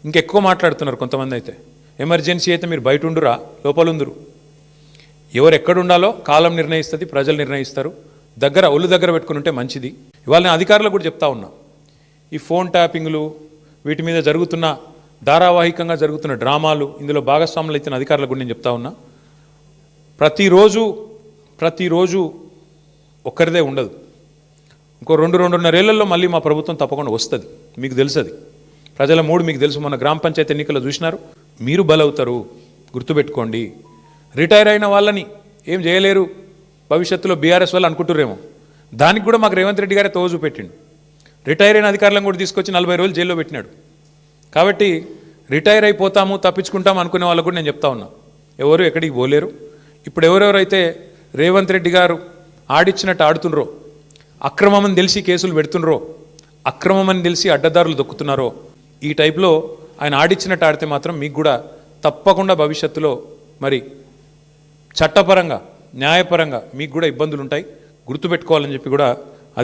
ఇంకెక్కువ మాట్లాడుతున్నారు కొంతమంది. అయితే ఎమర్జెన్సీ అయితే మీరు బయట ఉండురా, లోపల ఉందురు. ఎవరు ఎక్కడ ఉండాలో కాలం నిర్ణయిస్తుంది, ప్రజలు నిర్ణయిస్తారు. ఒళ్ళు దగ్గర పెట్టుకుని ఉంటే మంచిది. ఇవాళ నేను అధికారులకు కూడా చెప్తా ఉన్నా, ఈ ఫోన్ ట్యాపింగ్లు, వీటి మీద జరుగుతున్న ధారావాహికంగా జరుగుతున్న డ్రామాలు, ఇందులో భాగస్వాములు అయితే అధికారులకు కూడా నేను చెప్తా ఉన్నా, ప్రతిరోజు ఒక్కరిదే ఉండదు. ఇంకో 2-2.5 ఏళ్లలో మళ్ళీ మా ప్రభుత్వం తప్పకుండా వస్తుంది. మీకు తెలుసది, ప్రజల మూడు మీకు తెలుసు. మన గ్రామ పంచాయతీ ఎన్నికల్లో చూసినారు. మీరు బలవుతారు, గుర్తుపెట్టుకోండి. రిటైర్ అయిన వాళ్ళని ఏం చేయలేరు భవిష్యత్తులో బీఆర్ఎస్ వాళ్ళు అనుకుంటురేమో, దానికి కూడా మాకు రేవంత్ రెడ్డి గారే తోవ చూపెట్టిండు. రిటైర్ అయిన అధికారులను కూడా తీసుకొచ్చి 40 రోజులు జైల్లో పెట్టినాడు. కాబట్టి రిటైర్ అయిపోతాము, తప్పించుకుంటాము అనుకునే వాళ్ళకు కూడా నేను చెప్తా ఉన్నా, ఎవరు ఎక్కడికి పోలేరు. ఇప్పుడు ఎవరెవరైతే రేవంత్ రెడ్డి గారు ఆడిచ్చినట్టు ఆడుతుండ్రో, అక్రమమని తెలిసి కేసులు పెడుతుండ్రో, అక్రమమని తెలిసి అడ్డదారులు దొక్కుతున్నారో, ఈ టైప్లో ఆయన ఆడిచ్చినట్టు ఆడితే మాత్రం మీకు కూడా తప్పకుండా భవిష్యత్తులో మరి చట్టపరంగా, న్యాయపరంగా మీకు కూడా ఇబ్బందులు ఉంటాయి. గుర్తుపెట్టుకోవాలని చెప్పి కూడా